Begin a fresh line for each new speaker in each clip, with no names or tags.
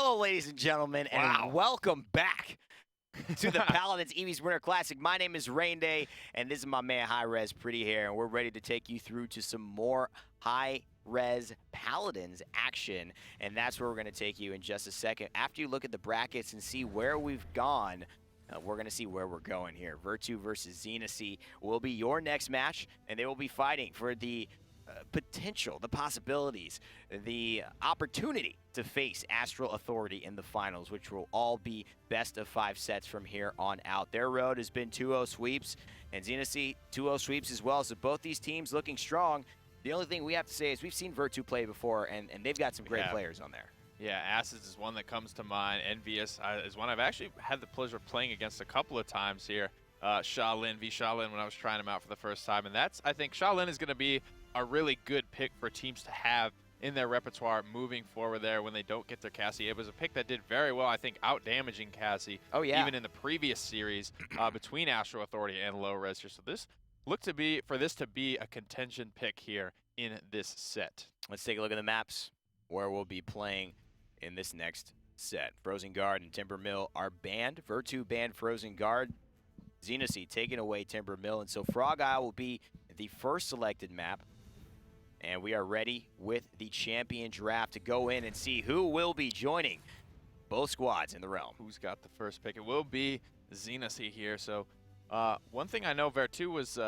Hello, ladies and gentlemen, and welcome back to the Paladins EVIE'S Winter Classic. My name is Rain Day, and this is my man High Res Pretty Hair, and we're ready to take you through to some more High Res Paladins action, and that's where we're going to take you in just a second. After you look at the brackets and see where we've gone, we're going to see where we're going here. Vertu versus Xenosy will be your next match, and they will be fighting for the potential, the possibilities, the opportunity to face Astral Authority in the finals, which will all be best of 5 sets from here on out. Their road has been 2-0 sweeps, and Xenosy 2-0 sweeps as well, so both these teams looking strong. The only thing we have to say is we've seen Vertu play before, and they've got some great players on there.
Yeah, Acids is one that comes to mind. EVIE'S is one I've actually had the pleasure of playing against a couple of times here. Shaolin v. Shaolin when I was trying him out for the first time, and I think Shaolin is going to be a really good pick for teams to have in their repertoire moving forward there when they don't get their Cassie. It was a pick that did very well, I think, out-damaging Cassie.
Oh, yeah.
Even in the previous series between Astral Authority and Low Res here. So this looked to be, for this to be a contention pick here in this set.
Let's take a look at the maps where we'll be playing in this next set. Frozen Guard and Timber Mill are banned. Vertu banned Frozen Guard. Xenosy taking away Timber Mill, and so Frog Isle will be the first selected map. And we are ready with the champion draft to go in and see who will be joining both squads in the realm.
Who's got the first pick? It will be Xenosy here. So one thing I know, Vertu was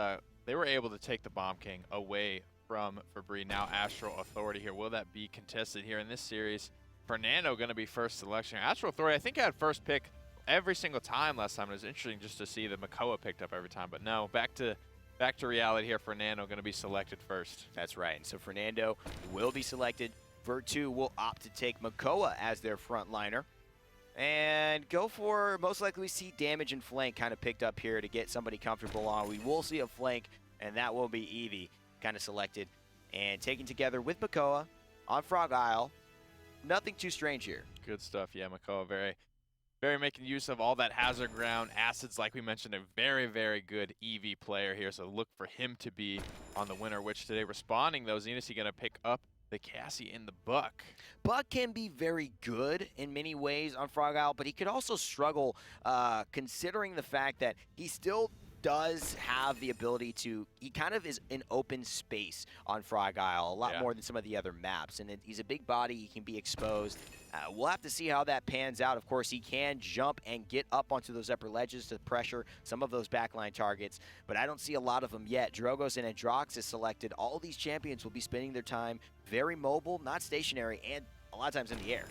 they were able to take the Bomb King away from Fabri. Now Astral Authority here. Will that be contested here in this series? Fernando going to be first selection. Astral Authority, I think I had first pick every single time last time. It was interesting just to see that Makoa picked up every time. But no, back to reality here. Fernando going to be selected first.
That's right. And so Fernando will be selected. Vertu will opt to take Makoa as their frontliner. And go for, most likely we see damage and flank kind of picked up here to get somebody comfortable on. We will see a flank, and that will be Evie kind of selected. And taken together with Makoa on Frog Isle. Nothing too strange here.
Good stuff. Yeah, Makoa very making use of all that hazard ground. Acids, like we mentioned, a very, very good EV player here, so look for him to be on the winner, which today responding, though, Xenosy going to pick up the Cassie in the Buck.
Buck can be very good in many ways on Frog Isle, but he could also struggle considering the fact that he still does have the ability to, he kind of is in open space on Frog Isle, a lot more than some of the other maps, and he's a big body, he can be exposed. We'll have to see how that pans out. Of course, he can jump and get up onto those upper ledges to pressure some of those backline targets, but I don't see a lot of them yet. Drogos and Androx is selected. All these champions will be spending their time very mobile, not stationary, and a lot of times in the air.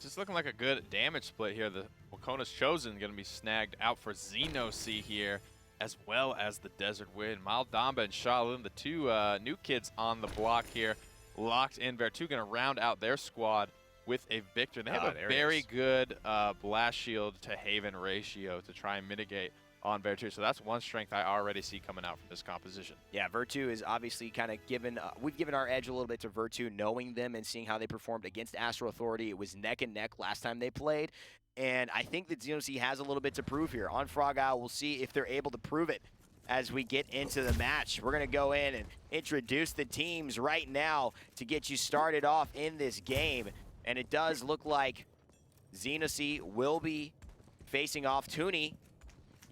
Just looking like a good damage split here. The Wakona's Chosen going to be snagged out for Xenosy here, as well as the Desert Wind. Maldamba and Shaolin, the two new kids on the block here, locked in. Vertu going to round out their squad with a victor. They have a very good blast shield to Haven ratio to try and mitigate on Vertu. So that's one strength I already see coming out from this composition.
Yeah, Vertu is obviously kind of given, we've given our edge a little bit to Vertu, knowing them and seeing how they performed against Astral Authority. It was neck and neck last time they played. And I think that Xenosy has a little bit to prove here. On Frog Isle, we'll see if they're able to prove it as we get into the match. We're going to go in and introduce the teams right now to get you started off in this game. And it does look like Xenosy will be facing off Toonie.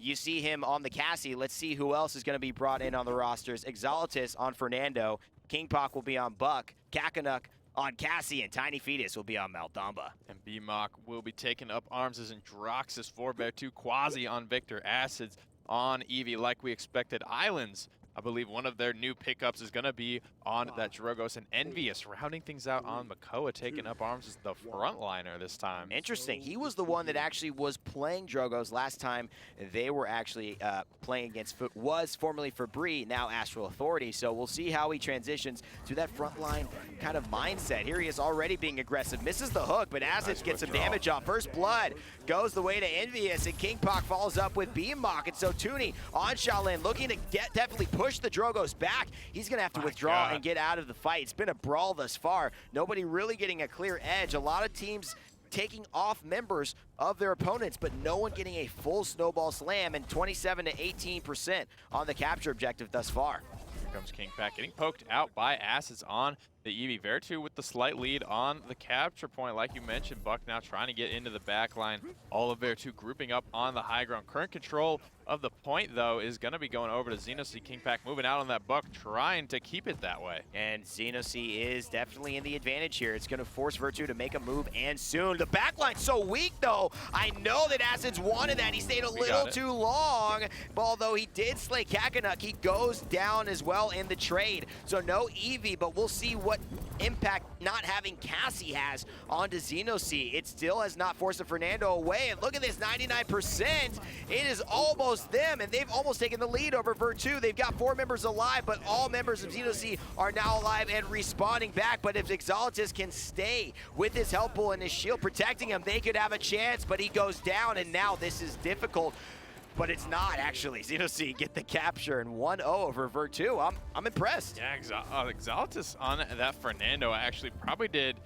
You see him on the Cassie. Let's see who else is going to be brought in on the rosters. Exaltus on Fernando. Kingpok will be on Buck. Kakanuk on Cassie, and Tiny Fetus will be on Maldamba.
And BMOC will be taking up arms as Androxus for Vertu. Quasi on Victor. Acids on Evie like we expected. Islands, I believe one of their new pickups is going to be on that Drogos, and EVIE'S rounding things out on Makoa, taking up arms as the frontliner this time.
Interesting. He was the one that actually was playing Drogos last time they were actually playing against, was formerly Fabri, now Astral Authority. So we'll see how he transitions to that frontline kind of mindset. Here he is already being aggressive. Misses the hook, but Acids gets some damage off. First blood goes the way to EVIE'S, and Kingpok follows up with BMOC. And so Toonie on Shaolin looking to definitely push the Drogos back. He's going to have to withdraw and get out of the fight. It's been a brawl thus far. Nobody really getting a clear edge. A lot of teams taking off members of their opponents, but no one getting a full snowball slam, and 27 to 18% on the capture objective thus far.
Here comes Kingpok getting poked out by Acids on the EV. Vertu with the slight lead on the capture point. Like you mentioned, Buck now trying to get into the back line. All of Vertu grouping up on the high ground. Current control of the point, though, is going to be going over to Xenosy. Kingpack moving out on that Buck, trying to keep it that way.
And Xenosy is definitely in the advantage here. It's going to force Vertu to make a move, and soon. The backline's so weak, though. I know that Acids wanted that. He stayed a little too long. But although he did slay Kakanuk, he goes down as well in the trade. So no Eevee, but we'll see what impact not having Cassie has onto Xenosy. It still has not forced a Fernando away. And look at this, 99%. It is almost them, and they've almost taken the lead over Vertu. They've got 4 members alive, but all members of Xenosy are now alive and respawning back. But if Exaltus can stay with his help pool and his shield protecting him, they could have a chance, but he goes down, and now this is difficult. But it's not, actually. Xenosy get the capture and 1-0 over Vertu. I'm impressed.
Yeah, Exaltus on that Fernando actually probably did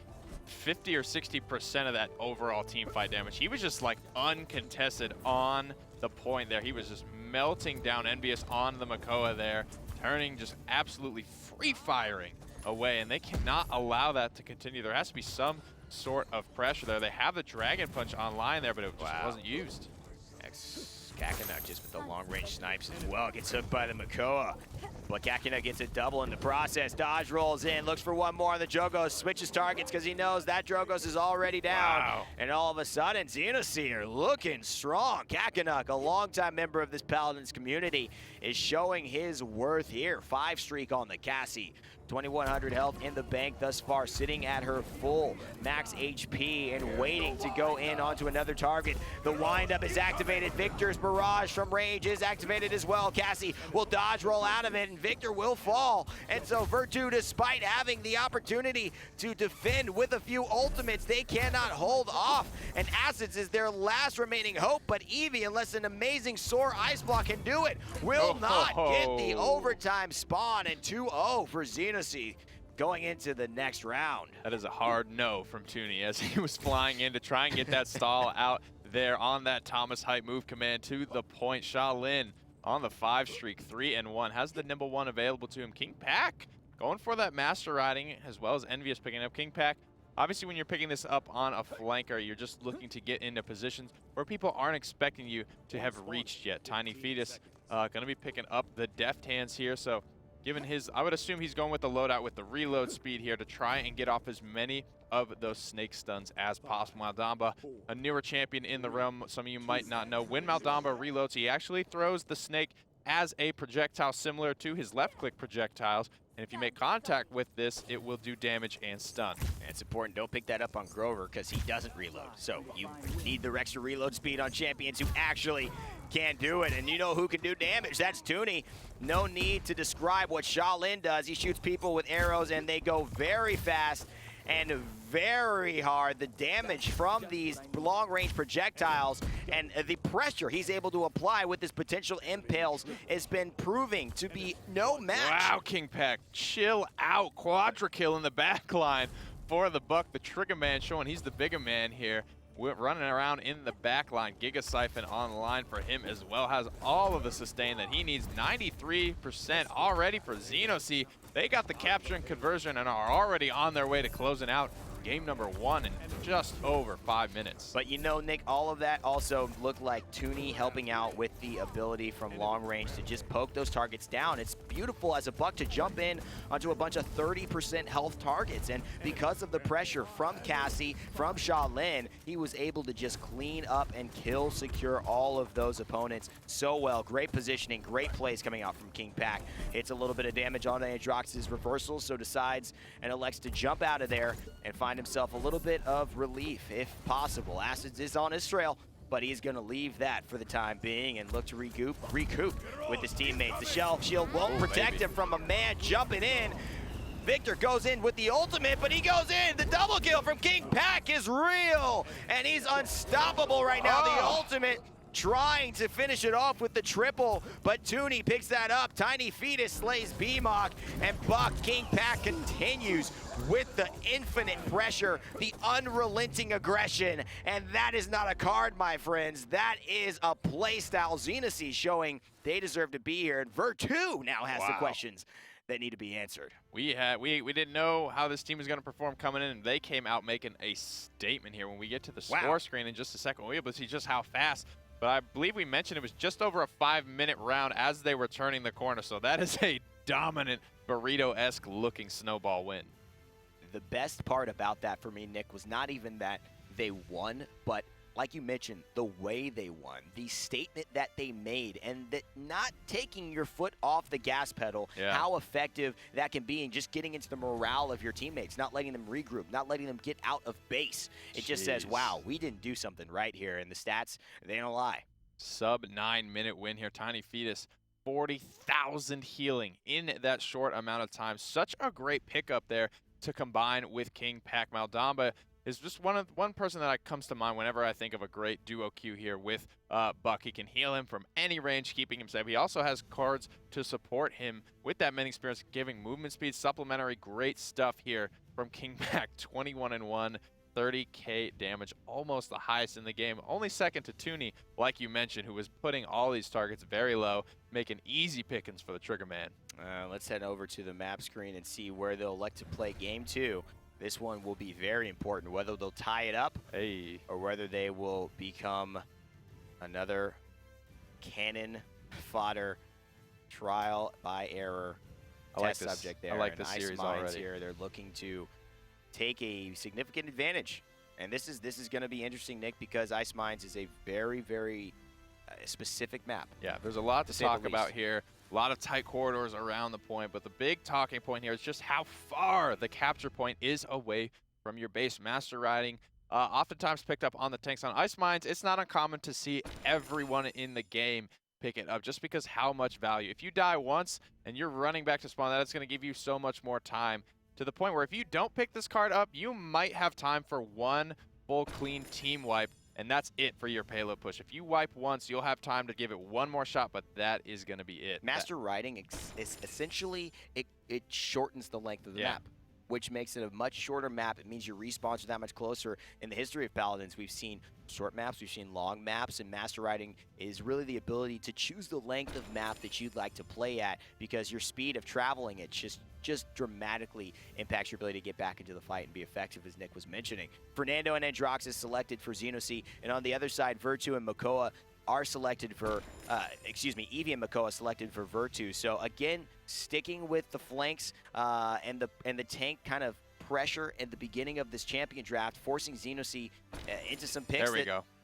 50 or 60% of that overall team fight damage. He was just like uncontested on the point there. He was just melting down Envious on the Makoa there, turning just absolutely free firing away, and they cannot allow that to continue. There has to be some sort of pressure there. They have the Dragon Punch online there, but it just wasn't used.
Kakanuk just with the long-range snipes as well. Gets hooked by the Makoa. But Kakanuk gets a double in the process. Dodge rolls in, looks for one more on the Drogos, switches targets because he knows that Drogos is already down.
Wow.
And all of a sudden, Xenosy are looking strong. Kakanuk, a longtime member of this Paladins community, is showing his worth here. 5 streak on the Cassie. 2,100 health in the bank thus far, sitting at her full max HP and waiting to go in onto another target. The windup is activated. Victor's barrage from Rage is activated as well. Cassie will dodge roll out of it, and Victor will fall. And so Vertu, despite having the opportunity to defend with a few ultimates, they cannot hold off. And Acids is their last remaining hope, but Eevee, unless an amazing Soar Ice Block can do it, will not get the overtime spawn. And 2-0 for Xenosy going into the next round.
That is a hard no from Tooney as he was flying in to try and get that stall out there on that Thomas Height move command to the point. Shaolin on the 5 streak, 3-1, has the nimble one available to him. Kingpack going for that master riding, as well as Envious picking up Kingpack. Obviously, when you're picking this up on a flanker, you're just looking to get into positions where people aren't expecting you to have reached yet. Tiny Fetus going to be picking up the deft hands here, so given his, I would assume he's going with the loadout with the reload speed here to try and get off as many of those snake stuns as possible. Maldamba, a newer champion in the realm, some of you might not know. When Maldamba reloads, he actually throws the snake as a projectile similar to his left-click projectiles. And if you make contact with this, it will do damage and stun.
And it's important, don't pick that up on Grover because he doesn't reload. So you need the extra reload speed on champions who actually can do it. And you know who can do damage, that's Tooney. No need to describe what Shaolin does. He shoots people with arrows and they go very fast and very hard. The damage from these long-range projectiles and the pressure he's able to apply with his potential impales has been proving to be no match.
Wow, Kingpack, chill out. Quadra kill in the back line for the Buck. The Trigger Man showing he's the bigger man here. We're running around in the back line. Giga Siphon online for him as well. Has all of the sustain that he needs. 93% already for Xenosy. They got the capture and conversion and are already on their way to closing out game number 1 in just over 5 minutes.
But you know, Nick, all of that also looked like Tooney helping out with the ability from long range to just poke those targets down. It's beautiful as a Buck to jump in onto a bunch of 30% health targets. And because of the pressure from Cassie, from Shaolin, he was able to just clean up and kill secure all of those opponents so well. Great positioning, great plays coming out from Kingpack. Hits a little bit of damage on Aatrox's reversal, so decides and elects to jump out of there and find himself a little bit of relief if possible. Acids is on his trail, but he's going to leave that for the time being and look to recoup with his teammates. The Shelf Shield won't protect him from a man jumping in. Victor goes in with the ultimate, but he goes in. The double kill from Kingpack is real, and he's unstoppable right now. The ultimate trying to finish it off with the triple, but Tooney picks that up. Tiny Fetus slays BMOC, and Buck Kingpack continues with the infinite pressure, the unrelenting aggression, and that is not a card, my friends. That is a playstyle. Xenosy showing they deserve to be here, and Vertu now has the questions. that need to be answered.
We didn't know how this team was going to perform coming in, and they came out making a statement here. When we get to the score screen in just a second, we'll be able to see just how fast. But I believe we mentioned it was just over a 5-minute round as they were turning the corner. So that is a dominant burrito-esque looking snowball win.
The best part about that for me, Nick, was not even that they won, but like you mentioned, the way they won, the statement that they made, and that not taking your foot off the gas pedal, how effective that can be in just getting into the morale of your teammates, not letting them regroup, not letting them get out of base. It just says, wow, we didn't do something right here, and the stats, they don't lie.
Sub 9-minute win here. Tiny Fetus, 40,000 healing in that short amount of time. Such a great pickup there to combine with King Pac. Maldamba is just one person that comes to mind whenever I think of a great duo queue here with Buck. He can heal him from any range, keeping him safe. He also has cards to support him with that many experience, giving movement speed, supplementary, great stuff here from King Pac. 21-1, 30k damage, almost the highest in the game. Only second to Tooney, like you mentioned, who was putting all these targets very low, making easy pickings for the Trigger Man.
Let's head over to the map screen and see where they'll elect to play game 2. This one will be very important, whether they'll tie it up or whether they will become another cannon fodder trial by error test subject there.
I like this series already.
Here, they're looking to take a significant advantage. And this is going to be interesting, Nick, because Ice Mines is a very, very specific map.
Yeah, there's a lot to talk about here. A lot of tight corridors around the point, but the big talking point here is just how far the capture point is away from your base. Master Riding, oftentimes picked up on the tanks. On Ice Mines, it's not uncommon to see everyone in the game pick it up just because how much value. If you die once and you're running back to spawn, that's going to give you so much more time, to the point where if you don't pick this card up, you might have time for one full clean team wipe, and that's it for your payload push. If you wipe once, you'll have time to give it one more shot, but that is going to be it.
Master Riding is essentially, it shortens the length of the map, which makes it a much shorter map. It means your respawns are that much closer. In the history of Paladins, we've seen short maps, we've seen long maps, and Master Riding is really the ability to choose the length of map that you'd like to play at, because your speed of traveling it just dramatically impacts your evability to get back into the fight and be effective, as Nick was mentioning. Fernando and Androx is selected for Xenosy, and on the other side, Vertu and Makoa are selected for, Evie and Makoa selected for Vertu. So again, sticking with the flanks and the tank kind of pressure at the beginning of this champion draft, forcing Xenosy into some picks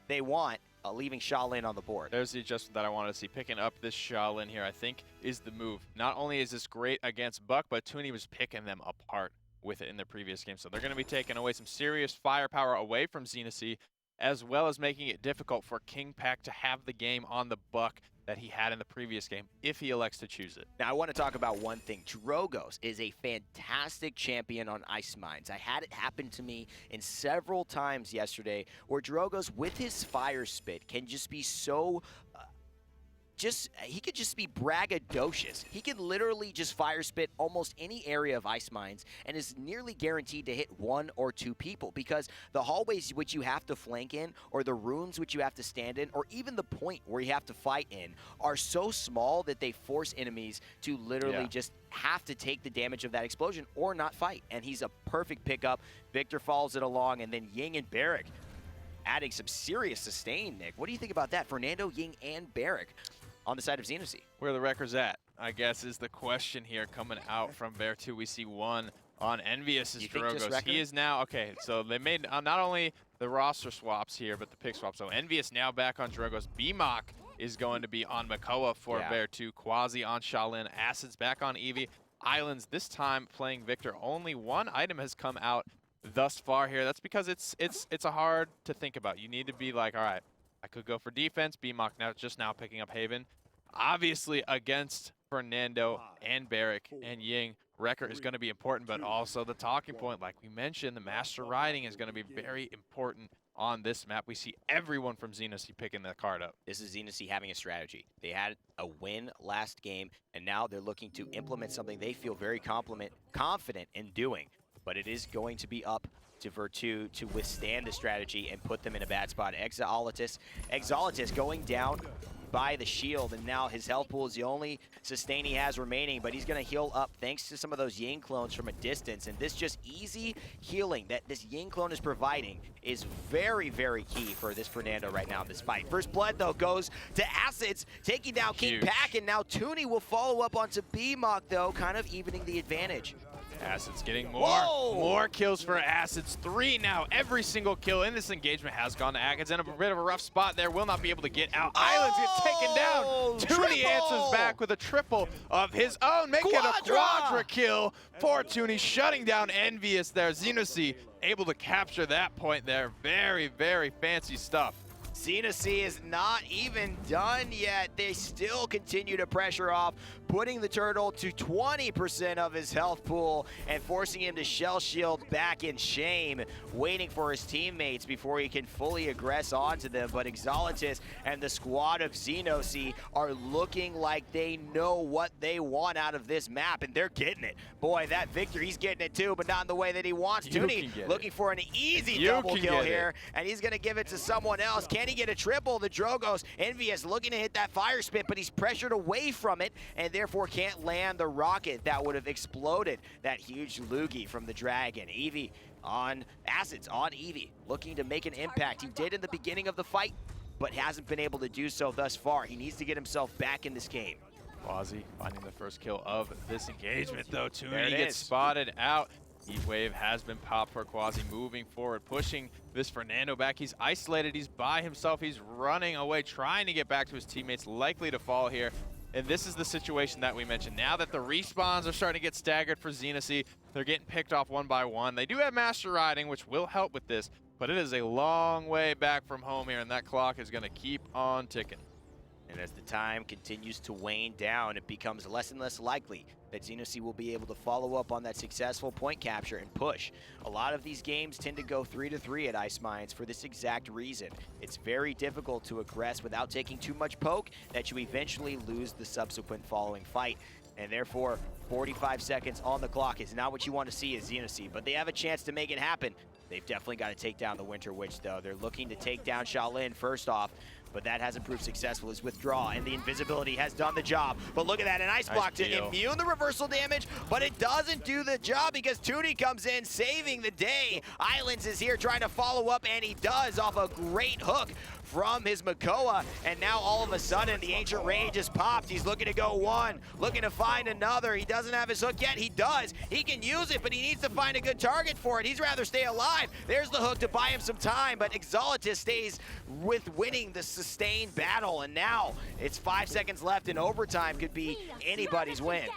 they want, leaving Shaolin on the board.
There's the adjustment that I wanted to see. Picking up this Shaolin here, I think, is the move. Not only is this great against Buck, but Tooney was picking them apart with it in the previous game. So they're going to be taking away some serious firepower away from Xenosy, as well as making it difficult for King Pac to have the game on the Buck that he had in the previous game, if he elects to choose it.
Now, I want to talk about one thing. Drogos is a fantastic champion on Ice Mines. I had it happen to me in several times yesterday, where Drogos, with his fire spit, can just be so... he could just be braggadocious. He can literally just fire spit almost any area of Ice Mines and is nearly guaranteed to hit 1 or 2 people, because the hallways which you have to flank in, or the rooms which you have to stand in, or even the point where you have to fight in, are so small that they force enemies to literally just have to take the damage of that explosion or not fight. And he's a perfect pickup. Victor follows it along, and then Ying and Barrick adding some serious sustain, Nick. What do you think about that? Fernando, Ying, and Barrick on the side of Xenosy.
Where the record's at, I guess, is the question here coming out from Vertu. We see one on EVIE'S' Drogos. He is now, okay, so they made not only the roster swaps here, but the pick swap. So EVIE'S now back on Drogos. BMOC is going to be on Makoa for Vertu. Quasi on Shaolin. Acid's back on Evie. Islands this time playing Victor. Only one item has come out thus far here. That's because it's a hard to think about. You need to be like, all right, I could go for defense. BMOC now picking up Haven. Obviously against Fernando and Barrick and Ying, Wrecker is going to be important, but also the talking point, like we mentioned, the Master Riding is going to be very important on this map. We see everyone from Xenosy picking that card up.
This is Xenosy having a strategy. They had a win last game, and now they're looking to implement something they feel very confident in doing, but it is going to be up to Vertu to withstand the strategy and put them in a bad spot. Exalitus going down by the shield, and now his health pool is the only sustain he has remaining, but he's going to heal up thanks to some of those Ying clones from a distance, and this just easy healing that this Ying clone is providing is very, very key for this Fernando right now in this fight. First blood, though, goes to Acids, taking down King Pack, and now Tooney will follow up onto B-Mock, though, kind of evening the advantage.
Acids getting more kills for Acids. 3 now. Every single kill in this engagement has gone to Acids. In a bit of a rough spot there. Will not be able to get out. Islands gets taken down. Tooney answers back with a triple of his own. Make it a quadra kill for Tooney, shutting down EVIE'S there. Xenosy able to capture that point there. Very, very fancy stuff.
Xenosy is not even done yet. They still continue to pressure off, putting the turtle to 20% of his health pool and forcing him to shell shield back in shame, waiting for his teammates before he can fully aggress onto them. But Exalitus and the squad of Xenosy are looking like they know what they want out of this map, and they're getting it. Boy, that Victor, he's getting it too, but not in the way that he wants. Tooney looking for an easy double kill here, and he's going to give it to someone else. Can he get a triple? The Drogos, EVIE'S looking to hit that fire spit, but he's pressured away from it, and therefore can't land the rocket that would have exploded that huge loogie from the Dragon. Evie on Acids, on Evie, looking to make an impact. He did in the beginning of the fight, but hasn't been able to do so thus far. He needs to get himself back in this game.
Quasi finding the first kill of this engagement, though. Tooney gets spotted out. Heat Wave has been popped for Quasi, moving forward, pushing this Fernando back. He's isolated, he's by himself, he's running away, trying to get back to his teammates, likely to fall here. And this is the situation that we mentioned. Now that the respawns are starting to get staggered for Xenosy, they're getting picked off one by one. They do have Master Riding, which will help with this, but it is a long way back from home here, and that clock is going to keep on ticking.
And as the time continues to wane down, it becomes less and less likely that Xenosy will be able to follow up on that successful point capture and push. A lot of these games tend to go 3-3 at Ice Mines for this exact reason. It's very difficult to aggress without taking too much poke that you eventually lose the subsequent following fight. And therefore, 45 seconds on the clock is not what you want to see as Xenosy, but they have a chance to make it happen. They've definitely got to take down the Winter Witch, though. They're looking to take down Shaolin first off, but that hasn't proved successful. His withdraw and the invisibility has done the job. But look at that, an ice block to immune the reversal damage, but it doesn't do the job because Tooney comes in, saving the day. Islands is here trying to follow up, and he does off a great hook from his Makoa, and now all of a sudden the Ancient Rage is popped. He's looking to go one, looking to find another. He doesn't have his hook yet. He does. He can use it, but he needs to find a good target for it. He's rather stay alive. There's the hook to buy him some time, but Exalitus stays with winning the sustained battle, and now it's 5 seconds left, and overtime could be anybody's win.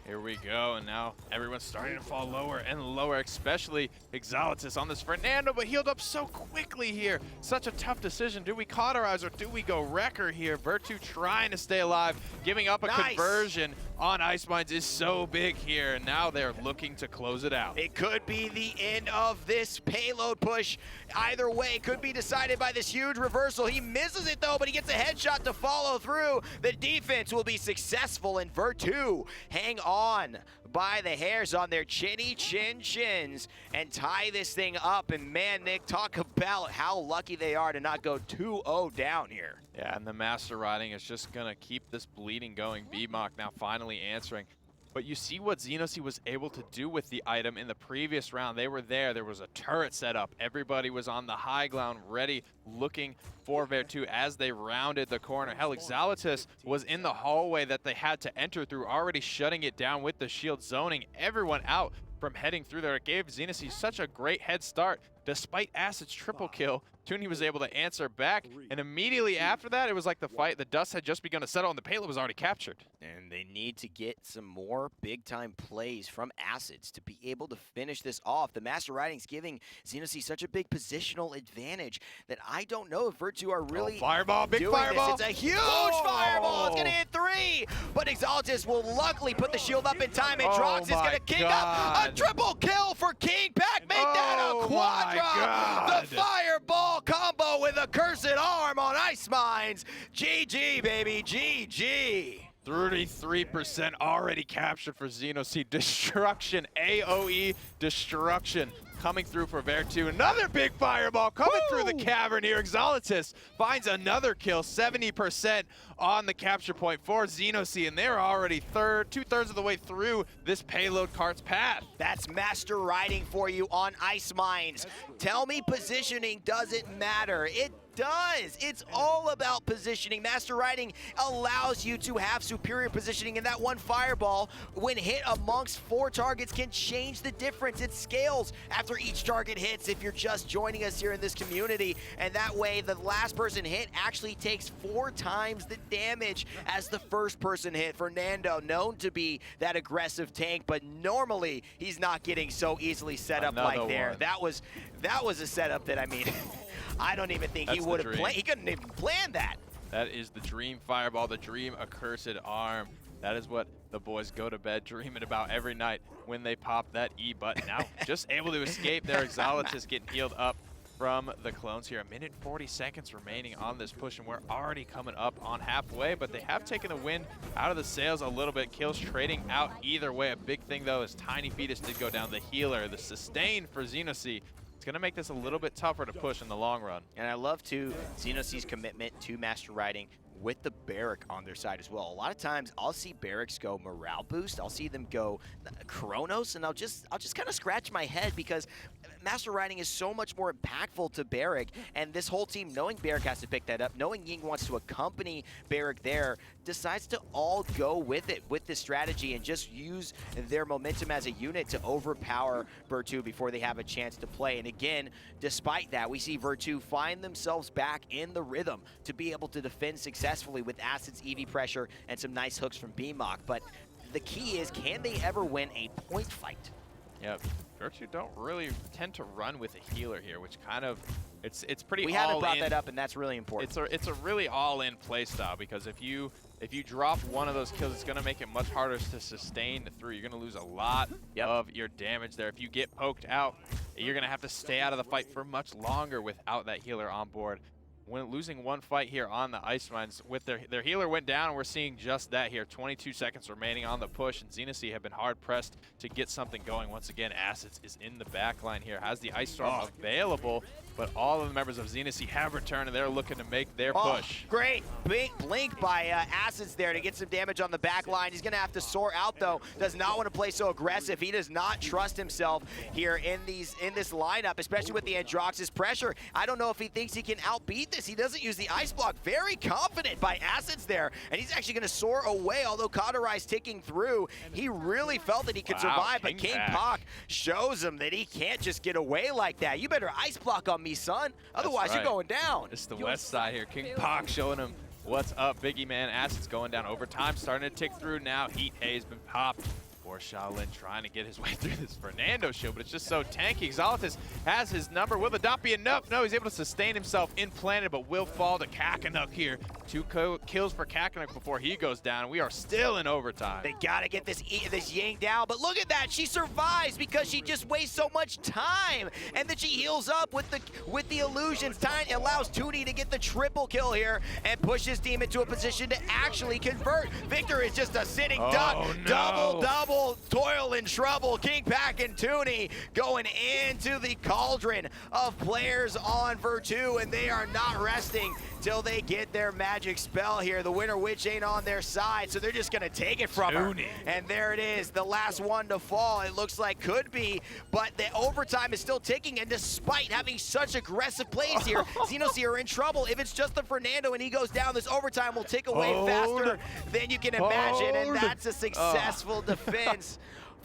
Here we go, and now everyone's starting to fall lower and lower, especially Exalitus on this Fernando, but healed up so quickly here. Such a tough decision. Do we cauterize or do we go Wrecker here? Vertu trying to stay alive, giving up a conversion on Ice Mines is so big here, and now they're looking to close it out.
It could be the end of this payload push. Either way, could be decided by this huge reversal. He misses it though, but he gets a headshot to follow through. The defense will be successful, and Vertu hang on by the hairs on their chinny chins and tie this thing up. And man, Nick, talk about how lucky they are to not go 2-0 down here.
Yeah, and the Master Riding is just gonna keep this bleeding going. B-Mock now finally answering. But you see what Xenosy was able to do with the item in the previous round. They were there. There was a turret set up. Everybody was on the high ground, ready, looking for Vertu as they rounded the corner. Hell, Exalitus was in the hallway that they had to enter through, already shutting it down with the shield, zoning everyone out from heading through there. It gave Xenosy such a great head start. Despite Acid's triple kill, Tooney was able to answer back, and immediately after that, it was like the dust had just begun to settle and the payload was already captured.
And they need to get some more big-time plays from Acids to be able to finish this off. The Master Riding's giving Xenosy such a big positional advantage that I don't know if Vertu are really
fireball, big
doing
fireball.
This. It's a huge fireball. It's going to hit 3, but Exalitus will luckily put the shield up in time, and Drox is going to kick up a triple kill for King Pack. Make that a quadra. The fireball combo with a cursed arm on Ice Mines. GG, baby, GG.
33% already captured for Xenosy. Destruction, AOE destruction coming through for Vertu. Another big fireball coming through the cavern here. Xenosy finds another kill, 70% on the capture point for Xenosy, and they're already two-thirds of the way through this payload cart's path.
That's master riding for you on ice mines. Tell me positioning doesn't matter. It does. It's all about positioning. Master riding allows you to have superior positioning, and that one fireball, when hit amongst 4 targets, can change the difference. It scales after each target hits if you're just joining us here in this community, and that way the last person hit actually takes 4 times the damage as the first person hit. Fernando, known to be that aggressive tank, but normally he's not getting so easily set up like there. That was a setup that, I mean, I don't even think he would have planned. He couldn't even plan that.
That is the dream fireball, the dream accursed arm. That is what the boys go to bed dreaming about every night when they pop that E button. Now, just able to escape there. Xenosy getting healed up from the clones here. 1 minute 40 seconds remaining on this push, and we're already coming up on halfway, but they have taken the wind out of the sails a little bit. Kills trading out either way. A big thing, though, is Tiny Fetus did go down. The healer, the sustain for Xenosy. It's going to make this a little bit tougher to push in the long run.
And I love, too, Xenosy's commitment to master riding with the Barrack on their side as well. A lot of times I'll see Barracks go morale boost. I'll see them go Chronos, and I'll just kind of scratch my head because master riding is so much more impactful to Barrack, and this whole team, knowing Barrack has to pick that up, knowing Ying wants to accompany Barrack there, decides to all go with it, with this strategy, and just use their momentum as a unit to overpower Vertu before they have a chance to play. And again, despite that, we see Vertu find themselves back in the rhythm to be able to defend successfully with Acid's EV pressure and some nice hooks from BMOC. But the key is, can they ever win a point fight?
Yeah, Vertu don't really tend to run with a healer here, which kind of, it's pretty all in.
We haven't brought that up, and that's really important.
It's a really all-in play style, because if you drop one of those kills, it's going to make it much harder to sustain through. You're going to lose a lot of your damage there. If you get poked out, you're going to have to stay out of the fight for much longer without that healer on board. When losing one fight here on the ice mines, with their healer went down, and we're seeing just that here. 22 seconds remaining on the push, and Xenosy have been hard pressed to get something going. Once again, Acids is in the back line here, has the Ice Storm available, but all of the members of Xenosy have returned, and they're looking to make their push.
Great blink by Acids there to get some damage on the back line. He's going to have to soar out, though. Does not want to play so aggressive. He does not trust himself here in this lineup, especially with the Androxus pressure. I don't know if he thinks he can outbeat this. He doesn't use the ice block. Very confident by Acids there, and he's actually going to soar away, although Cauterize ticking through. He really felt that he could survive, but King Pak shows him that he can't just get away like that. You better ice block on me, son. Otherwise, you're going down.
It's the west side here. King Pak showing him what's up. Biggie man, Acids going down overtime, starting to tick through now. Heat Haze been popped. Poor Shaolin trying to get his way through this Fernando shield, but it's just so tanky. Xenosy has his number. Will the dot be enough? No, he's able to sustain himself in Planet, but will fall to Kakanuk here. 2 kills for Kakanuk before he goes down. We are still in overtime.
They gotta get this Ying down, but look at that. She survives because she just wastes so much time, and then she heals up with the illusions. Time allows Tootie to get the triple kill here and push his team into a position to actually convert. Victor is just a sitting duck.
No.
Double toil and trouble. King Pak and Toonie going into the cauldron of players on Vertu, and they are not resting till they get their magic spell here. The Winter Witch ain't on their side, so they're just gonna take it from her. And there it is, the last one to fall. It looks like could be, but the overtime is still ticking, and despite having such aggressive plays here, Xenosy are in trouble. If it's just the Fernando and he goes down, this overtime will tick away faster than you can imagine, and that's a successful defense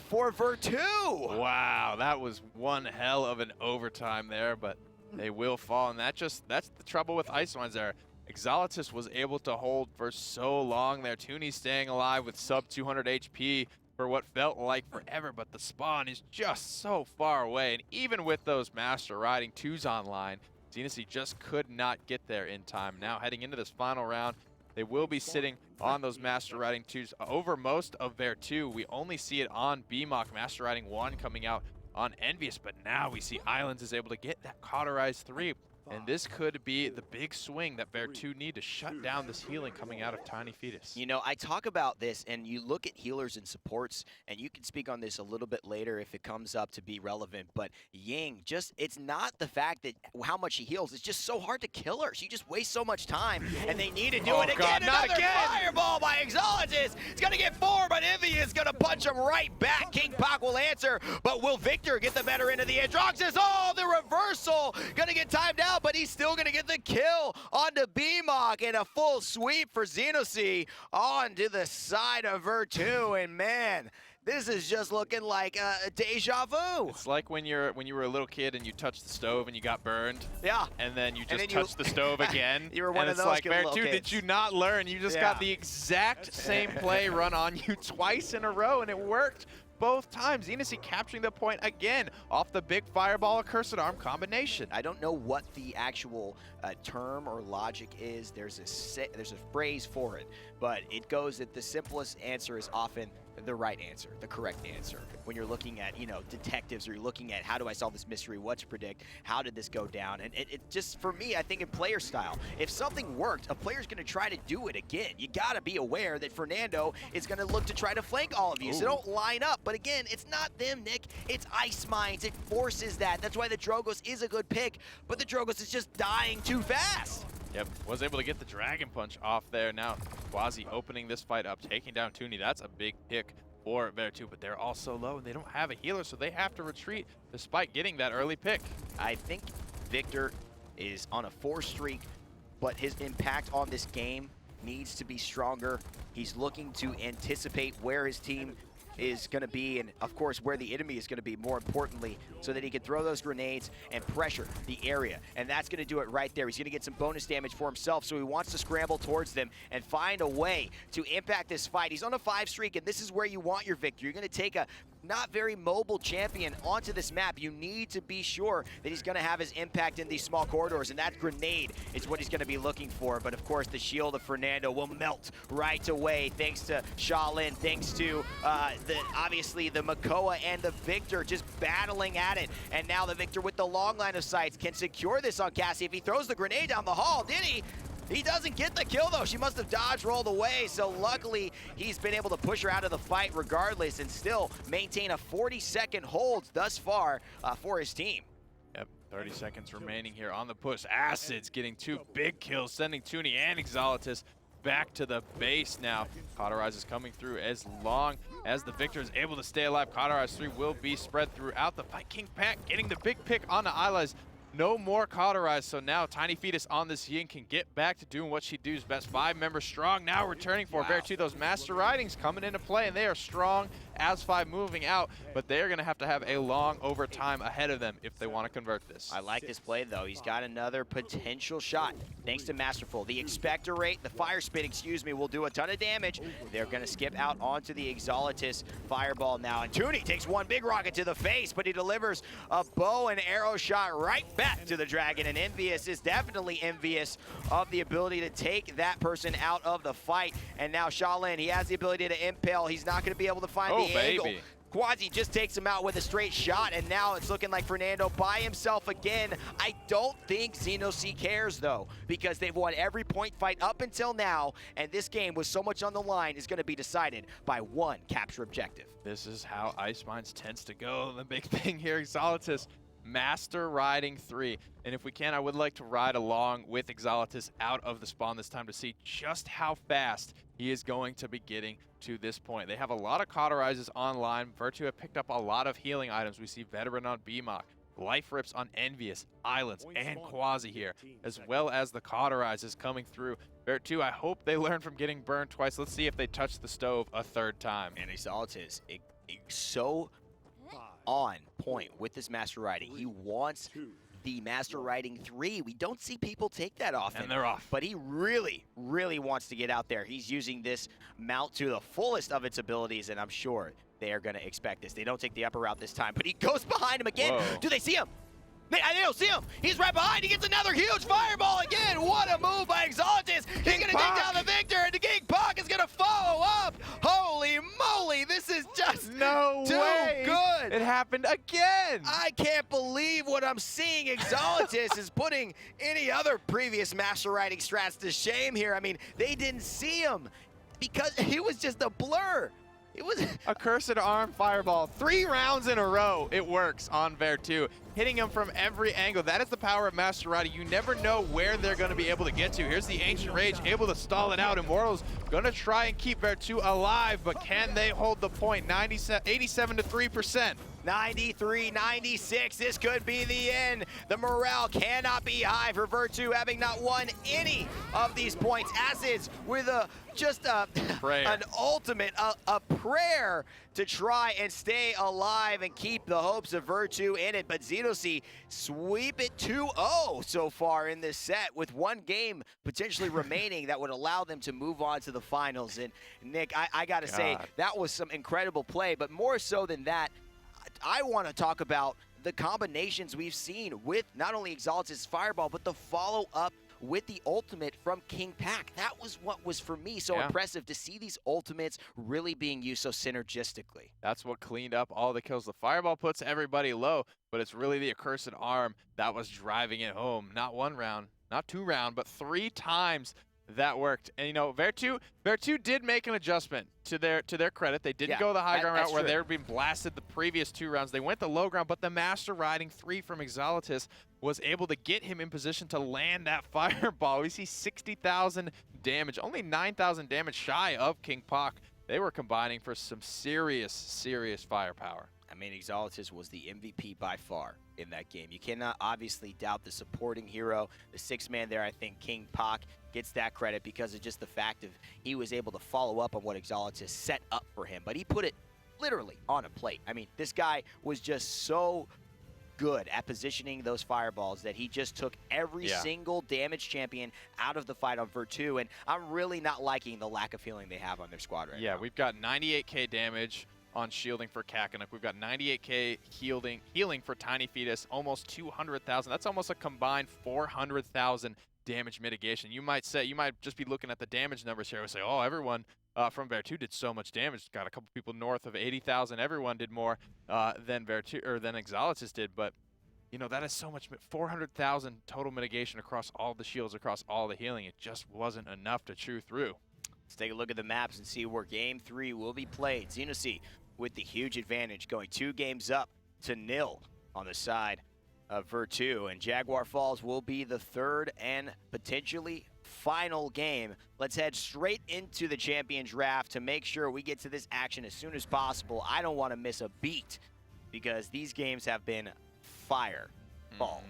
for Vertu.
Wow, that was one hell of an overtime there, but they will fall, and that's the trouble with Ice Mines there. Xenosy was able to hold for so long there. Toonie staying alive with sub 200 HP for what felt like forever, but the spawn is just so far away, and even with those Master Riding 2s online, Xenosy just could not get there in time. Now heading into this final round, they will be sitting on those Master Riding 2s over most of Vertu. We only see it on BMOC, Master Riding 1 coming out on Envious, but now we see Islands is able to get that Cauterize 3. And this could be the big swing that Vertu need to shut down this healing coming out of Tiny Fetus.
You know, I talk about this, and you look at healers and supports, and you can speak on this a little bit later if it comes up to be relevant, but Ying, it's not the fact that how much she heals, it's just so hard to kill her. She just wastes so much time, and they need to do it again.
God, not
Another
again!
fireball by Exaltis. It's going to get 4, but EVIE'S is going to punch him right back. King Pak will answer, but will Victor get the better end of the Androxus? Oh, the reversal. Going to get timed out, but he's still going to get the kill onto BMOC, and a full sweep for Xenosy onto the side of Vertu, and man, this is just looking like a deja vu.
It's like when you were a little kid and you touched the stove and you got burned.
Yeah.
And then you just touched the stove again.
You were one of those
like,
little
Vertu,
kids.
did you not learn? You just got the exact same play run on you twice in a row, and it worked both times. Xenosy capturing the point again off the big fireball cursed arm combination.
I don't know what the actual term or logic is. There's a phrase for it, but it goes that the simplest answer is often the right answer, the correct answer. When you're looking at, you know, detectives, or you're looking at how do I solve this mystery, what to predict, how did this go down, and it just, for me, I think in player style, if something worked, a player's going to try to do it again. You got to be aware that Fernando is going to look to try to flank all of you, so don't line up. But again, it's not them, Nick. It's Ice Mines. It forces that. That's why the Drogoz is a good pick, but the Drogoz is just dying too fast.
Yep, was able to get the Dragon Punch off there. Now Quasi opening this fight up, taking down Toonie. That's a big pick for Vertu, but they're all so low and they don't have a healer, so they have to retreat despite getting that early pick.
I think Victor is on a 4 streak, but his impact on this game needs to be stronger. He's looking to anticipate where his team is going to be, and of course where the enemy is going to be, more importantly, so that he can throw those grenades and pressure the area. And that's going to do it right there. He's going to get some bonus damage for himself, so he wants to scramble towards them and find a way to impact this fight. He's on a 5 streak, and this is where you want your victory. You're going to take a not very mobile champion onto this map. You need to be sure that he's going to have his impact in these small corridors, and that grenade is what he's going to be looking for. But of course, the shield of Fernando will melt right away thanks to Shaolin, thanks to obviously the Makoa and the Victor just battling at it. And now the Victor with the long line of sights can secure this on Cassie. If he throws the grenade down the hall, did he? He doesn't get the kill, though. She must have dodge rolled away, so luckily he's been able to push her out of the fight regardless and still maintain a 40-second hold thus far for his team.
Yep, 30 seconds remaining here on the push. Acids getting 2 big kills, sending Toonie and Exaltis back to the base now. Cauterize is coming through as long as the Victor is able to stay alive. Cauterize 3 will be spread throughout the fight. King Pak getting the big pick on the Ilas. No more Cauterize, so now Tiny Fetus on this Yin can get back to doing what she does best. 5 members strong now returning for Vertu. Those Master Ridings coming into play, and they are strong as 5 moving out, but they're going to have a long overtime ahead of them if they want to convert this.
I like this play, though. He's got another potential shot thanks to Masterful. The Expector rate, the Fire Spit, excuse me, will do a ton of damage. They're going to skip out onto the Exaltis Fireball now, and Toonie takes 1 big rocket to the face, but he delivers a bow and arrow shot right back to the Dragon, and EVIE'S is definitely envious of the ability to take that person out of the fight. And now Shaolin, he has the ability to impale. He's not going to be able to find the angle. Quasi just takes him out with a straight shot, and now it's looking like Fernando by himself again. I don't think Xenosy cares, though, because they've won every point fight up until now, and this game with so much on the line is going to be decided by 1 capture objective.
This is how Ice Mines tends to go. The big thing here, Exaltis, Master Riding 3. And if we can, I would like to ride along with Exaltis out of the spawn this time to see just how fast he is going to be getting to this point. They have a lot of Cauterizes online. Vertu have picked up a lot of healing items. We see Veteran on BMOC, Life Rips on EVIE'S, Islands, and Quasi here, as well as the Cauterizes coming through. Vertu, I hope they learn from getting burned twice. Let's see if they touch the stove a 3rd time.
And Exaltis, so on point with this Master Riding. He wants the Master Riding 3. We don't see people take that often.
And they're off.
But he really, really wants to get out there. He's using this mount to the fullest of its abilities, and I'm sure they are going to expect this. They don't take the upper route this time, but he goes behind him again.
Whoa.
Do they see him? They don't see him. He's right behind. He gets another huge fireball again. What a move by Exaltis. He's going to take down the Victor, and the King Pak is going to follow up. Holy moly, this is just too good.
It happened again!
I can't believe what I'm seeing. Exolitus is putting any other previous Master Riding strats to shame here. I mean, they didn't see him because he was just a blur. It was
a cursed arm fireball. 3 rounds in a row, it works on Vertu, hitting him from every angle. That is the power of Master Riding. You never know where they're going to be able to get to. Here's the Ancient Rage, able to stall it out. Immortals going to try and keep Vertu alive, but can they hold the point? 87 to 3%.
93, 96, this could be the end. The morale cannot be high for Vertu, having not won any of these points. Acids with an ultimate, a prayer to try and stay alive and keep the hopes of Vertu in it. But Xenosy sweep it 2-0 so far in this set, with one game potentially remaining that would allow them to move on to the finals. And Nick, I gotta say, that was some incredible play, but more so than that, I want to talk about the combinations we've seen with not only Exolitus' Fireball, but the follow-up with the ultimate from King Pack. That was what was, for me, so impressive to see these ultimates really being used so synergistically.
That's what cleaned up all the kills. The Fireball puts everybody low, but it's really the Accursed Arm that was driving it home. Not 1 round, not 2 rounds, but 3 times that worked. And, you know, Vertu did make an adjustment to their credit. They didn't go the high ground route where they were being blasted the previous 2 rounds. They went the low ground, but the Master Riding 3 from Exolitus was able to get him in position to land that fireball. We see 60,000 damage, only 9,000 damage shy of King Pak. They were combining for some serious, serious firepower.
I mean, Exolitus was the MVP by far in that game. You cannot obviously doubt the supporting hero, the 6-man there. I think King Pak gets that credit because of just the fact of he was able to follow up on what Exolitus set up for him. But he put it literally on a plate. I mean, this guy was just so good at positioning those fireballs that he just took every single damage champion out of the fight on Vertu. And I'm really not liking the lack of healing they have on their squad right now.
Yeah, we've got 98k damage on shielding for Kakanuk. We've got 98k healing for Tiny Fetus, almost 200,000. That's almost a combined 400,000 damage mitigation. You might just be looking at the damage numbers here and say, oh, everyone from Vertu did so much damage. Got a couple people north of 80,000. Everyone did more than Vertu or than Exolitus did, but you know, that is so much. 400,000 total mitigation across all the shields, across all the healing. It just wasn't enough to chew through.
Let's take a look at the maps and see where Game 3 will be played. Xenosy with the huge advantage, going 2 games up to 0 on the side of Vertu. And Jaguar Falls will be the 3rd and potentially final game. Let's head straight into the champion draft to make sure we get to this action as soon as possible. I don't want to miss a beat because these games have been fire balls.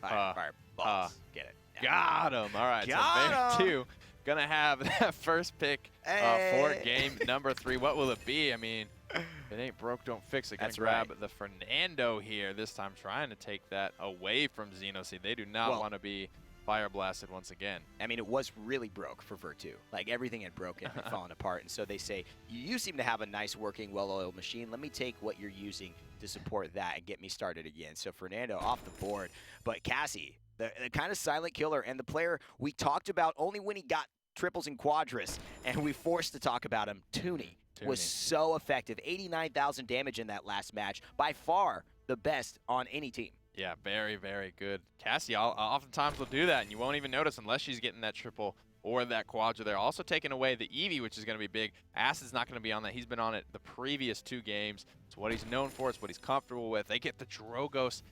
Fire balls. Get it.
Got him. All right, so Vertu gonna have that first pick for game number 3. What will it be? I mean, if it ain't broke, don't fix it. Gonna grab the Fernando here this time, trying to take that away from Xenosy. They do not want to be fire blasted once again.
I mean, it was really broke for Vertu. Like, everything had broken and fallen apart. And so they say, you seem to have a nice working, well-oiled machine. Let me take what you're using to support that and get me started again. So Fernando off the board. But Cassie, the kind of silent killer and the player we talked about only when he got triples and quadras, and we forced to talk about him, Tooney was so effective. 89,000 damage in that last match. By far the best on any team.
Yeah, very, very good. Cassie oftentimes will do that, and you won't even notice unless she's getting that triple or that quadra there. Also taking away the Eevee, which is going to be big. Acid's not going to be on that. He's been on it the previous 2 games. It's what he's known for. It's what he's comfortable with. They get the Drogos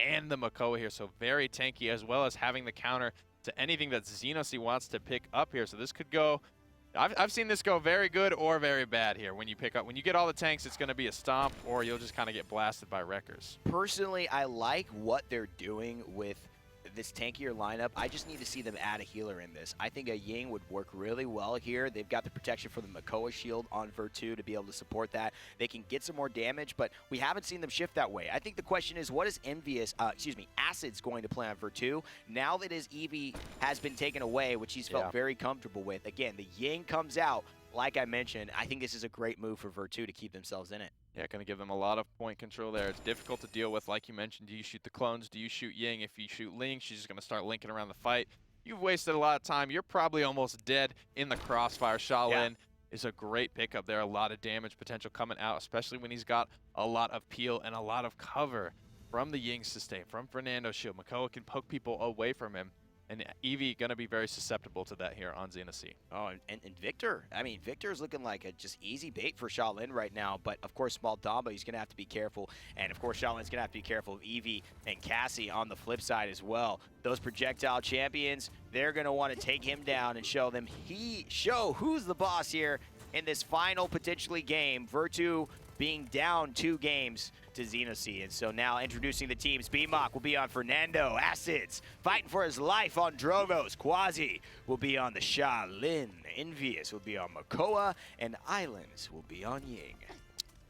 and the Makoa here, so very tanky, as well as having the counter to anything that Xenosy wants to pick up here. So this could go, I've seen this go very good or very bad here. When you get all the tanks, it's going to be a stomp, or you'll just kind of get blasted by wreckers.
Personally, I like what they're doing with this tankier lineup. I just need to see them add a healer in this. I think a Ying would work really well here. They've got the protection for the Makoa shield on Vertu to be able to support that. They can get some more damage, but we haven't seen them shift that way. I think the question is, what is Acid's going to play on Vertu now that his Eevee has been taken away, which he's felt very comfortable with? Again, the Ying comes out. Like I mentioned, I think this is a great move for Vertu to keep themselves in it.
Yeah, going to give them a lot of point control there. It's difficult to deal with, like you mentioned. Do you shoot the clones? Do you shoot Ying? If you shoot Ling, she's just going to start linking around the fight. You've wasted a lot of time. You're probably almost dead in the crossfire. Shaolin is a great pickup there. A lot of damage potential coming out, especially when he's got a lot of peel and a lot of cover from the Ying sustain, from Fernando's shield. Makoa can poke people away from him, and Evie going to be very susceptible to that here on Xenosy.
Oh, and Victor. I mean, Victor's looking like a just easy bait for Shaolin right now. But, of course, Small Damba, he's going to have to be careful. And, of course, Shaolin's going to have to be careful of Evie and Cassie on the flip side as well. Those projectile champions, they're going to want to take him down and show who's the boss here in this final, potentially, game. Vertu being down 2 games to Xenosy. And so now introducing the teams. BMOC will be on Fernando. Acids fighting for his life on Drogos. Quasi will be on the Shaolin. EVIE'S will be on Makoa. And Islands will be on Ying.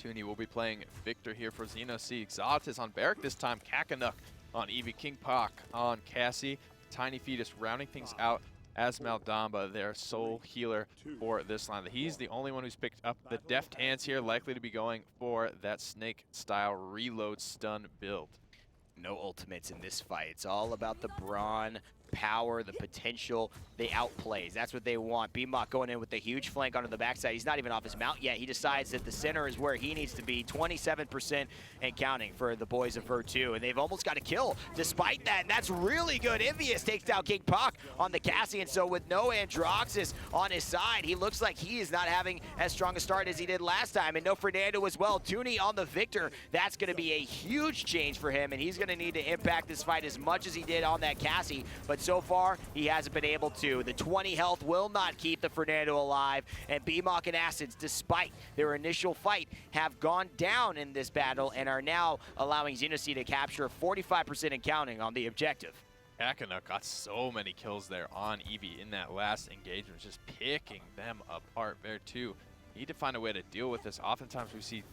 Toonie will be playing Victor here for Xenosy. Exaltis on Barrack this time. Kakanuk on Evie. King Pak on Cassie. Tiny Fetus rounding things out as Maldamba, their sole healer for this line. He's the only one who's picked up the deft hands here, likely to be going for that snake-style reload stun build.
No ultimates in this fight. It's all about the brawn, power, the potential, the outplays. That's what they want. BMOC going in with the huge flank onto the backside. He's not even off his mount yet. He decides that the center is where he needs to be. 27% and counting for the boys of Vertu. And they've almost got a kill despite that. And that's really good. EVIE'S takes down King Pak on the Cassie. And so with no Androxus on his side, he looks like he is not having as strong a start as he did last time. And no Fernando as well. Toonie on the Victor. That's going to be a huge change for him. And he's going to need to impact this fight as much as he did on that Cassie. But so far, he hasn't been able to. The 20 health will not keep the Fernando alive, and BMOC and Acids, despite their initial fight, have gone down in this battle and are now allowing Xenosy to capture 45% and counting on the objective.
Kakanuk got so many kills there on Evie in that last engagement, just picking them apart there too. Need to find a way to deal with this. Oftentimes we see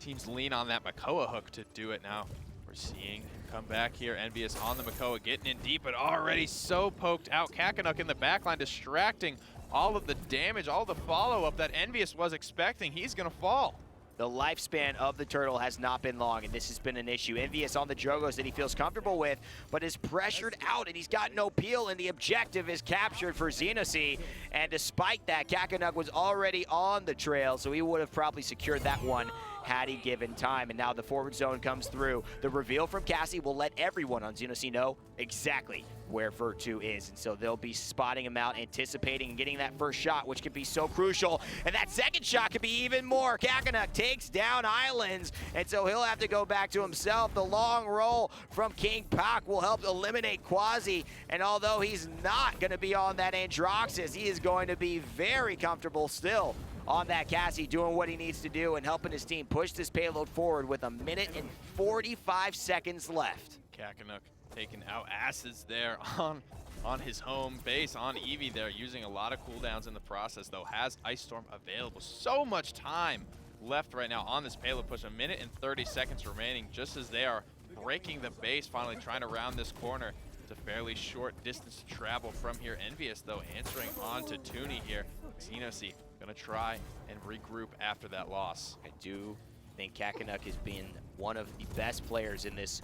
teams lean on that Makoa hook to do it now. We're seeing come back here. EVIE'S on the Makoa, getting in deep, but already so poked out. Kakanuk in the backline, distracting all of the damage, all the follow-up that EVIE'S was expecting. He's going to fall.
The lifespan of the turtle has not been long, and this has been an issue. EVIE'S on the Drogos that he feels comfortable with, but is pressured out, and he's got no peel, and the objective is captured for Xenosy. And despite that, Kakanuk was already on the trail, so he would have probably secured that one had he given time. And now the forward zone comes through. The reveal from Cassie will let everyone on Xenosy know exactly where Vertu is. And so they'll be spotting him out, anticipating and getting that first shot, which could be so crucial. And that second shot could be even more. Kakanuk takes down Islands, and so he'll have to go back to himself. The long roll from King Pak will help eliminate Quasi. And although he's not going to be on that Androxus, he is going to be very comfortable still on that Cassie, doing what he needs to do and helping his team push this payload forward with 1 minute and 45 seconds left.
Kakanuk taking out Acids there on his home base, on Evie there, using a lot of cooldowns in the process, though. Has Ice Storm available. So much time left right now on this payload push. 1 minute and 30 seconds remaining, just as they are breaking the base, finally trying to round this corner. It's a fairly short distance to travel from here. EVIE'S, though, answering on to Toonie here. Xenosy gonna try and regroup after that loss.
I do think Kakanuk has been one of the best players in this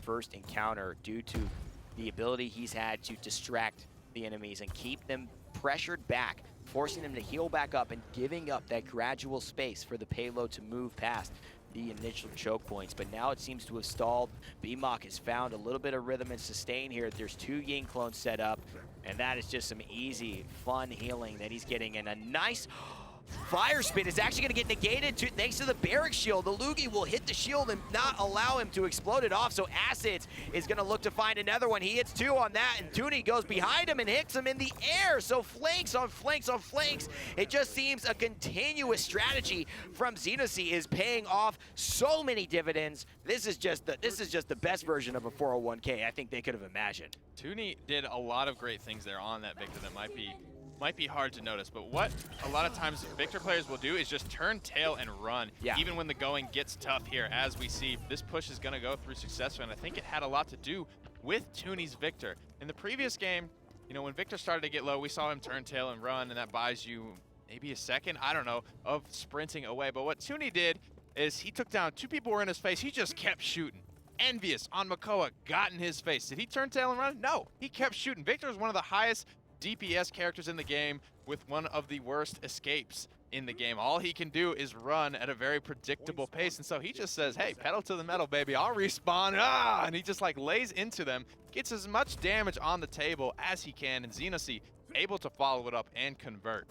first encounter due to the ability he's had to distract the enemies and keep them pressured back, forcing them to heal back up and giving up that gradual space for the payload to move past the initial choke points. But now it seems to have stalled. BMOC has found a little bit of rhythm and sustain here. There's 2 Ying clones set up, and that is just some easy, fun healing that he's getting. And a nice fire spin is actually going to get negated thanks to the Barrack shield. The Lugi will hit the shield and not allow him to explode it off, so Acids is going to look to find another one. He hits 2 on that, and Toonie goes behind him and hits him in the air. So flanks on flanks on flanks. It just seems a continuous strategy from Xenosy is paying off so many dividends. This is just the best version of a 401k I think they could have imagined.
Toonie did a lot of great things there on that Victor that might be hard to notice, but what a lot of times Victor players will do is just turn tail and run, even when the going gets tough here. As we see, this push is going to go through successfully, and I think it had a lot to do with Toonie's Victor. In the previous game, you know, when Victor started to get low, we saw him turn tail and run, and that buys you maybe a second, I don't know, of sprinting away. But what Toonie did is he took down 2 people who were in his face. He just kept shooting. EVIE'S on Makoa got in his face. Did he turn tail and run? No, he kept shooting. Victor is one of the highest DPS characters in the game with one of the worst escapes in the game. All he can do is run at a very predictable pace, and so he just says, hey, pedal to the metal, baby, I'll respawn, and he just like lays into them, gets as much damage on the table as he can, and Xenosy able to follow it up and convert.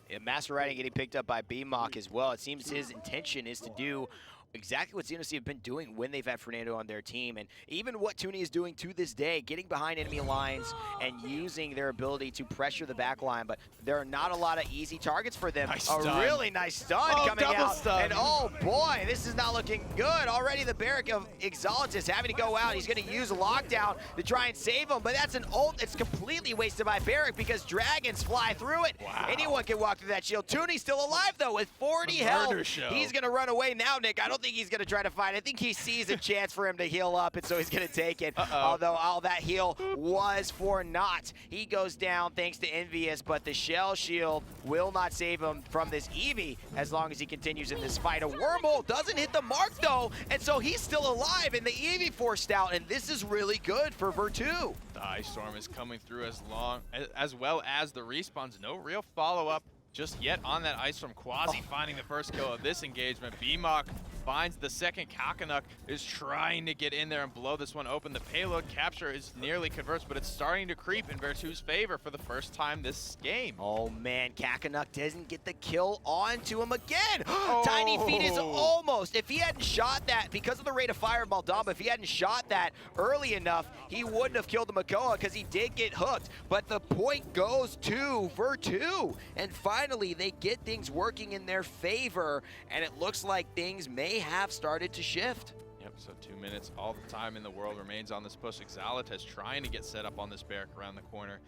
Yeah, Master Riding getting picked up by BMOC as well. It seems his intention is to do exactly what Xenosy have been doing when they've had Fernando on their team, and even what Tooney is doing to this day, getting behind enemy lines and using their ability to pressure the back line. But there are not a lot of easy targets for them.
Nice
a
stun.
Really nice stun coming out.
Stun.
And oh boy, this is not looking good. Already the Barrack of Exaltus having to go out. He's going to use a lockdown to try and save him, but that's an ult. It's completely wasted by Barrack because dragons fly through it.
Wow.
Anyone can walk through that shield. Tooney's still alive though with 40 health. He's going to run away now, Nick. I don't think he's going to try to fight. I think he sees a chance for him to heal up, and so he's going to take it. Although all that heal was for naught. He goes down thanks to EVIE'S, but the shell shield will not save him from this Eevee as long as he continues in this fight. A wormhole doesn't hit the mark though, and so he's still alive, and the Eevee forced out, and this is really good for Vertu.
The Ice Storm is coming through as well as the respawns. No real follow-up just yet on that Ice Storm. Quasi finding the first kill of this engagement. BMOC finds the second. Kakanuk is trying to get in there and blow this one open. The payload capture is nearly converts, but it's starting to creep in Vertu's favor for the first time this game.
Oh man, Kakanuk doesn't get the kill onto him again. Tiny Feet is almost. If he hadn't shot that, because of the rate of fire of Maldamba, if he hadn't shot that early enough, he wouldn't have killed the Makoa because he did get hooked. But the point goes to Vertu, and finally they get things working in their favor, and it looks like things may have started to shift.
Yep, so 2 minutes, all the time in the world remains on this push. Exaltus trying to get set up on this Barrack around the corner.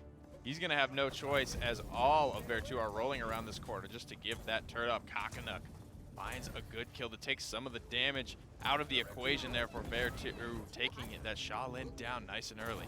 He's going to have no choice as all of Vertu are rolling around this corner just to give that turret up. Kakanuk finds a good kill to take some of the damage out of the equation there for Vertu, taking that Shaolin down nice and early.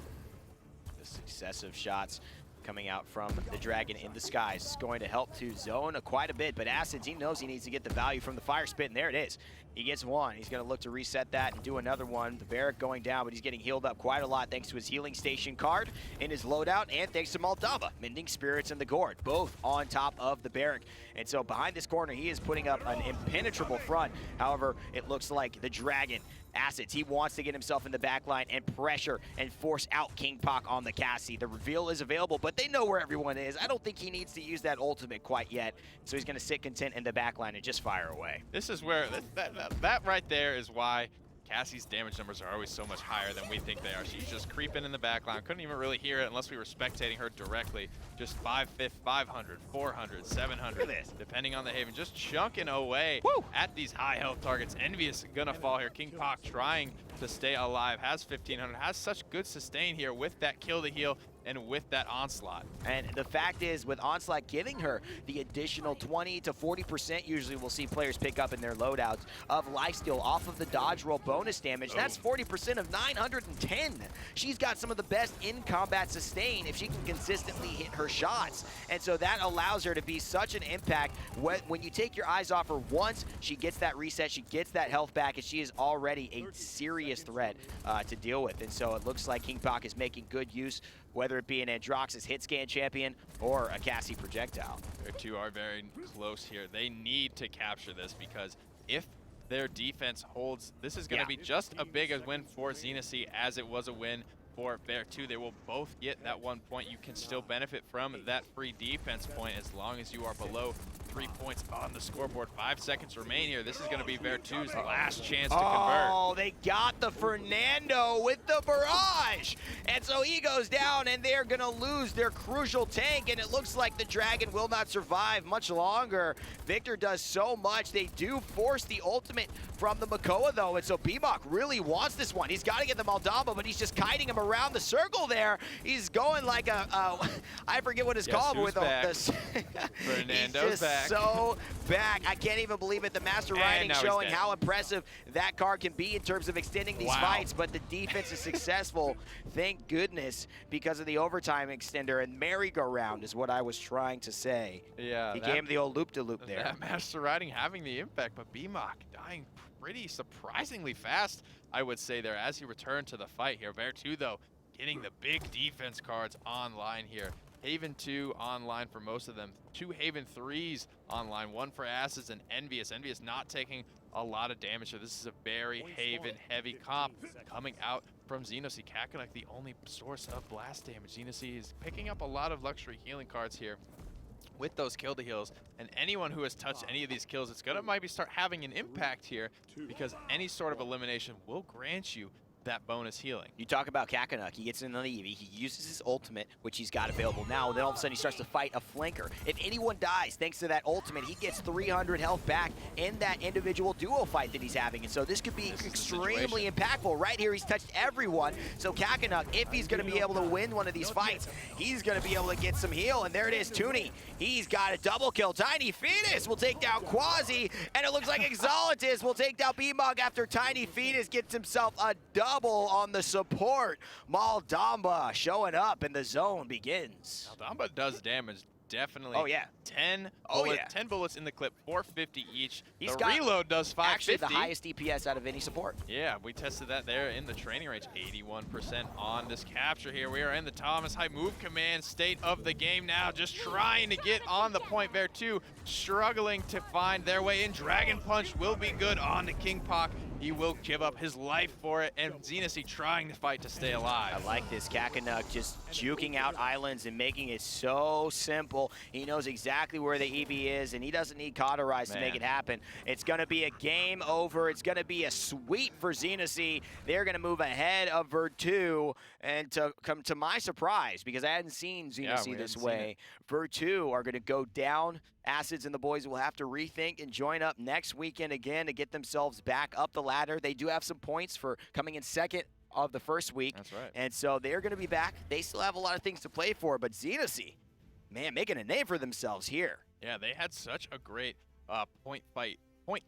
The successive shots coming out from the Dragon in the skies is going to help to zone quite a bit, but Acids, he knows he needs to get the value from the Fire Spit, and there it is. He gets one. He's going to look to reset that and do another one. The Barrack going down, but he's getting healed up quite a lot thanks to his healing station card in his loadout, and thanks to Maldava, Mending Spirits and the Gourd, both on top of the Barrack. And so behind this corner, he is putting up an impenetrable front. However, it looks like the Dragon, Acids, he wants to get himself in the back line and pressure and force out King Pak on the Cassie. The reveal is available, but they know where everyone is. I don't think he needs to use that ultimate quite yet, so he's going to sit content in the back line and just fire away.
This is where, that right there is why Cassie's damage numbers are always so much higher than we think they are. She's just creeping in the back line. Couldn't even really hear it unless we were spectating her directly. Just 500, 400, 700, depending on the Haven. Just chunking away at these high health targets. EVIE'S gonna fall here. King Pak trying to stay alive. Has 1500, has such good sustain here with that kill to heal and with that onslaught.
And the fact is, with onslaught giving her the additional 20 to 40% usually we'll see players pick up in their loadouts of lifesteal off of the dodge roll bonus damage. That's 40% of 910. She's got some of the best in combat sustain if she can consistently hit her shots. And so that allows her to be such an impact. When you take your eyes off her once, she gets that reset, she gets that health back, and she is already a serious threat to deal with. And so it looks like King Pak is making good use, whether it be an Androxus hit scan champion or a Cassie projectile.
Their two are very close here. They need to capture this because if their defense holds, this is going to be just as big a win for Xenosy as it was a win for Vertu. They will both get that 1 point. You can still benefit from that free defense point as long as you are below 3 points on the scoreboard. 5 seconds remain here. This is going to be Vertu's last chance to convert.
Oh, they got the Fernando with the barrage. And so he goes down, and they're going to lose their crucial tank, and it looks like the Dragon will not survive much longer. Victor does so much. They do force the ultimate from the Makoa, though, and so BMOC really wants this one. He's got to get the Maldamba, but he's just kiting him around the circle there. He's going like a, I forget what it's called. With
Fernando's back.
So back. I can't even believe it. The Master Riding showing how impressive that card can be in terms of extending these fights, but the defense is successful. Thank goodness, because of the overtime extender, and merry-go-round is what I was trying to say.
Yeah.
He gave him the old loop-de-loop there.
That Master Riding having the impact, but BMOC dying pretty surprisingly fast, I would say there, as he returned to the fight here. Vertu, though, getting the big defense cards online here. Haven 2 online for most of them. 2 Haven 3s online, 1 for Acids and Envious. Envious not taking a lot of damage here. This is a very Haven heavy comp coming out from Xenosy. Kakarot, the only source of blast damage. Xenosy is picking up a lot of luxury healing cards here with those kill to heals, and anyone who has touched any of these kills, it's gonna maybe start having an impact here, because any sort of elimination will grant you that bonus healing.
You talk about Kakarot, he gets in on the Eevee, he uses his ultimate, which he's got available now, then all of a sudden he starts to fight a flanker. If anyone dies thanks to that ultimate, he gets 300 health back in that individual duo fight that he's having, and so this could be extremely impactful. Right here, he's touched everyone, so Kakarot, if he's going to be able to win one of these fights, he's going to be able to get some heal, and there it is, Toonie. He's got a double kill. Tiny Fetus will take down Quasi, and it looks like Exolitus will take down B-Mog after Tiny Fetus gets himself a double on the support. Maldamba showing up and the zone begins.
Maldamba does damage, definitely.
Oh yeah.
10 bullets in the clip, 450 each.
He's
the reload does 550.
Actually the highest DPS out of any support.
Yeah, we tested that there in the training range. 81% on this capture here. We are in the Thomas High move command state of the game now, just trying to get on the point. Vertu struggling to find their way in. Dragon Punch will be good on the King Pock. He will give up his life for it, and Xenosy trying to fight to stay alive.
I like this. Kakarot just juking out islands and making it so simple. He knows exactly where the EV is, and he doesn't need Cauterize to make it happen. It's going to be a game over. It's going to be a sweep for Xenosy. They're going to move ahead of Vertu, and to come to my surprise, because I hadn't seen Xenosy this way, Vertu are going to go down. Acids and the boys will have to rethink and join up next weekend again to get themselves back up the ladder. They do have some points for coming in second of the first week.
That's right.
And so they're going to be back. They still have a lot of things to play for, but Xenosy, man, making a name for themselves here.
Yeah, they had such a great point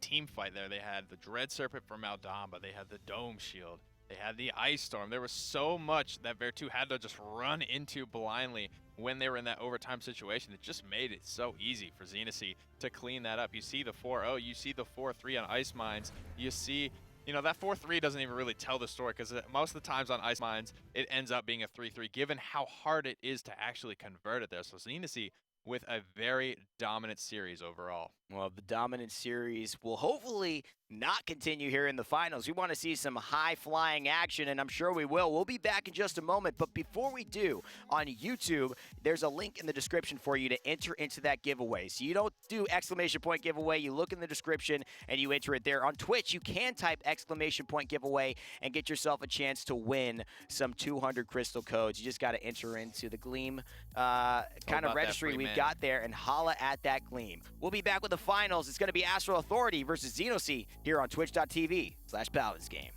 team fight there. They had the Dread Serpent from Maldamba. They had the Dome Shield. They had the Ice Storm. There was so much that Vertu had to just run into blindly when they were in that overtime situation. It just made it so easy for Xenosy to clean that up. You see the 4-0, you see the 4-3 on Ice Mines, you see, you know, that 4-3 doesn't even really tell the story, because most of the times on Ice Mines, it ends up being a 3-3, given how hard it is to actually convert it there. So Xenosy with a very dominant series overall.
Well, the dominant series will hopefully not continue here in the finals. We want to see some high-flying action, and I'm sure we will. We'll be back in just a moment, but before we do, on YouTube, there's a link in the description for you to enter into that giveaway. So you don't do exclamation point giveaway. You look in the description, and you enter it there. On Twitch, you can type exclamation point giveaway and get yourself a chance to win some 200 crystal codes. You just got to enter into the Gleam kind of registry we've got there and holla at that Gleam. We'll be back with the finals. It's going to be Astral Authority versus Xenosy here on twitch.tv/Paladins Game.